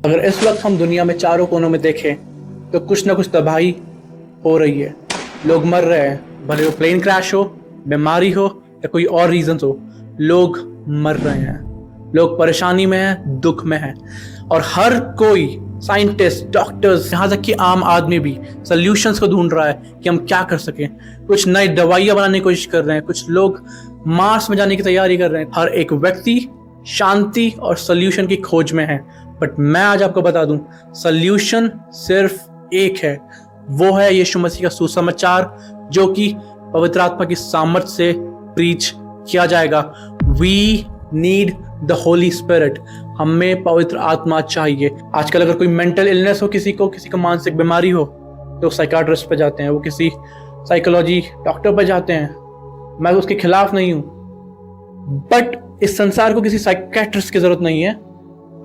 अगर इस वक्त हम दुनिया में चारों कोनों में देखें तो कुछ ना कुछ तबाही हो रही है। लोग मर रहे हैं, भले वो प्लेन क्रैश हो, बीमारी हो या कोई और रीजन हो, लोग मर रहे हैं। लोग परेशानी में हैं, दुख में हैं, और हर कोई साइंटिस्ट, डॉक्टर्स, यहाँ तक कि आम आदमी भी सॉल्यूशंस को ढूंढ रहा है कि हम क्या कर सकें। कुछ नई दवाइयाँ बनाने की कोशिश कर रहे हैं, कुछ लोग मार्स में जाने की तैयारी कर रहे हैं। हर एक व्यक्ति शांति और सॉल्यूशन की खोज में है। बट मैं आज आपको बता दूं, सॉल्यूशन सिर्फ एक है, वो है यीशु मसीह का सुसमाचार, जो कि पवित्र आत्मा की सामर्थ से प्रीच किया जाएगा। We need the Holy Spirit. हमें पवित्र आत्मा चाहिए। आजकल अगर कोई मेंटल इलनेस हो, किसी को मानसिक बीमारी हो, तो साइकाट्रिस्ट पे जाते हैं, वो किसी साइकोलॉजी डॉक्टर पे जाते हैं। मैं उसके खिलाफ नहीं हूं, बट इस संसार को किसी साइकेट्रिस्ट की जरूरत नहीं है।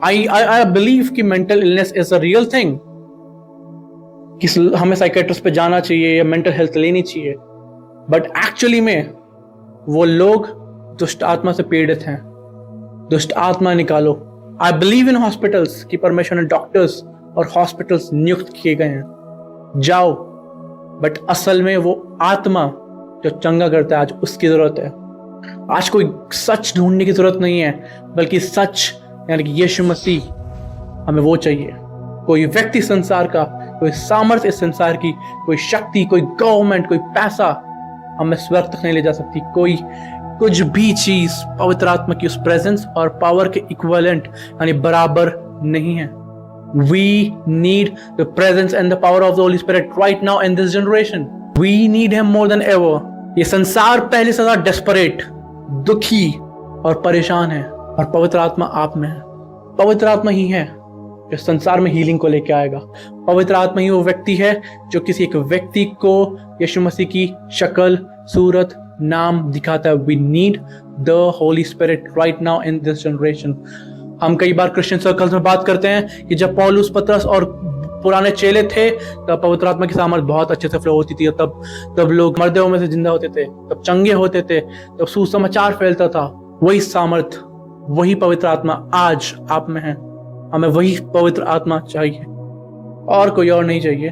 आई बिलीव कि mental illness is a real thing, कि हमें साइकेट्रिस्ट पे जाना चाहिए या मेंटल हेल्थ लेनी चाहिए। बट एक्चुअली में वो लोग दुष्ट आत्मा से पीड़ित हैं। दुष्ट आत्मा निकालो। आई बिलीव इन हॉस्पिटल्स की परमिशन है, डॉक्टर्स और हॉस्पिटल्स नियुक्त किए गए हैं, जाओ। बट असल में वो आत्मा जो चंगा करता है, आज उसकी जरूरत है। आज कोई सच ढूंढने की जरूरत नहीं है, बल्कि सच यानी कि यीशु मसीह, हमें वो चाहिए। कोई व्यक्ति संसार का, कोई सामर्थ्य इस संसार की, कोई शक्ति, कोई गवर्नमेंट, कोई पैसा हमें स्वर्ग तक नहीं ले जा सकती। कोई कुछ भी चीज पवित्र आत्मा की उस प्रेजेंस और पावर के इक्विवेलेंट यानी बराबर नहीं है। We need the presence and the power of the Holy Spirit right now in this generation. We need him more than ever. ये संसार पहले से ज्यादा डेस्परेट, दुखी और परेशान है, और पवित्र आत्मा आप में है। पवित्र आत्मा ही है जो संसार में हीलिंग को लेकर आएगा। पवित्र आत्मा ही वो व्यक्ति है जो किसी एक व्यक्ति को यीशु मसीह की शक्ल, सूरत, नाम दिखाता है। We need the Holy Spirit right now in this generation. हम कई बार क्रिश्चियन सर्कल्स में बात करते हैं कि जब पौलुस, पतरस और पुराने चेले थे, तब पवित्र आत्मा की सामर्थ बहुत अच्छे से फ्लो होती थी। तब लोग मरदे हुए में से जिंदा होते थे, तब चंगे होते थे, तब सुसमाचार फैलता था। वही सामर्थ, वही पवित्र आत्मा आज आप में है। हमें वही पवित्र आत्मा चाहिए, और कोई और नहीं चाहिए।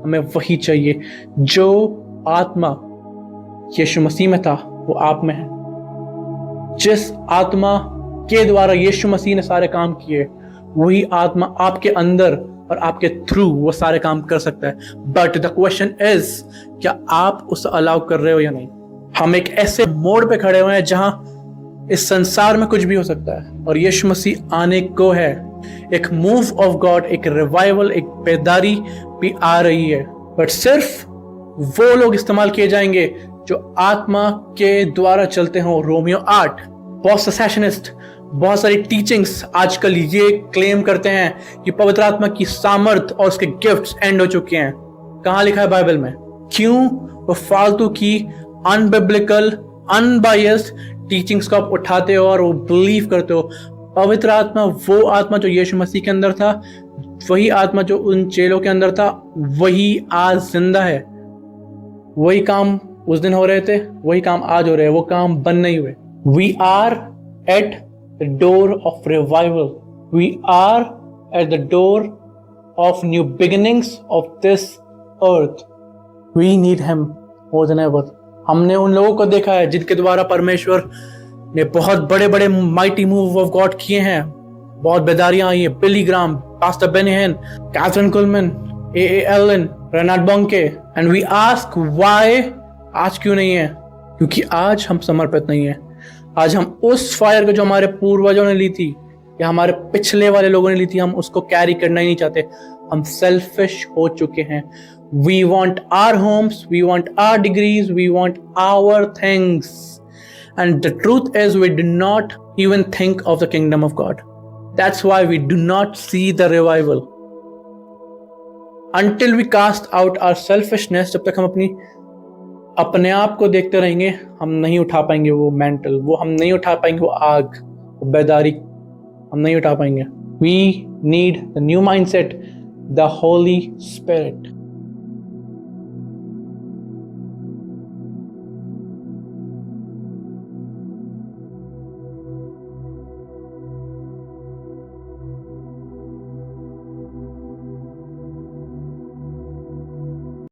हमें वही चाहिए जो आत्मा यीशु मसीह में था, वो आप में है। जिस आत्मा के द्वारा यीशु मसीह ने सारे काम किए, वही आत्मा आपके अंदर और आपके थ्रू वो सारे काम कर सकता है। बट द क्वेश्चन इज, क्या आप उसे अलाउ कर रहे हो या नहीं? हम एक ऐसे मोड़ पे खड़े हुए हैं जहां इस संसार में कुछ भी हो सकता है, और यीशु मसीह आने को है। एक मूव ऑफ गॉड, एक रिवाइवल, एक बेदारी भी आ रही है। बट सिर्फ वो लोग इस्तेमाल किए जाएंगे जो आत्मा के द्वारा चलते हो। रोमियो 8, बहुत सेसेशनिस्ट, बहुत सारी टीचिंग्स आजकल ये क्लेम करते हैं कि पवित्र आत्मा की सामर्थ और उसके गिफ्ट्स एंड हो चुके हैं। कहां लिखा है बाइबल में? क्यों वो फालतू की अनबिब्लिकल, अनबायस्ड टीचिंग्स को आप उठाते हो और वो बिलीव करते हो? पवित्र आत्मा, वो आत्मा जो यीशु मसीह के अंदर था, वही आत्मा जो उन चेलों के अंदर था, वही आज जिंदा है। वही काम उस दिन हो रहे थे, वही काम आज हो रहे हैं। वो काम बंद नहीं हुए। We are at the door of revival. We are at the door of new beginnings of this earth. We need him more than ever. हमने उन लोगों को देखा है जिनके द्वारा परमेश्वर ने बहुत बड़े बड़े माइटी मूव ऑफ गॉड किए हैं। बहुत बेदारियां आई हैं। बिली ग्राम, pastor Benny Hinn, Kathryn Kuhlman, A Allen, Reinhard Bonnke. And we ask why? आज क्यों नहीं है? क्योंकि आज हम समर्पित नहीं है। आज हम उस फायर को जो हमारे पूर्वजों ने ली थी या हमारे पिछले वाले लोगों ने ली थी, हम उसको कैरी करना ही नहीं चाहते। हम सेल्फिश हो चुके हैं। We want our homes, we want our degrees, we want our things. And the truth is, we do not even think of the kingdom of God. That's why we do not see the revival. Until we cast out our selfishness, जब तक हम अपने आप को देखते रहेंगे, हम नहीं उठा पाएंगे वो मेंटल, वो हम नहीं उठा पाएंगे वो आग, वो बेदारी हम नहीं उठा पाएंगे। We need the new mindset, the Holy Spirit.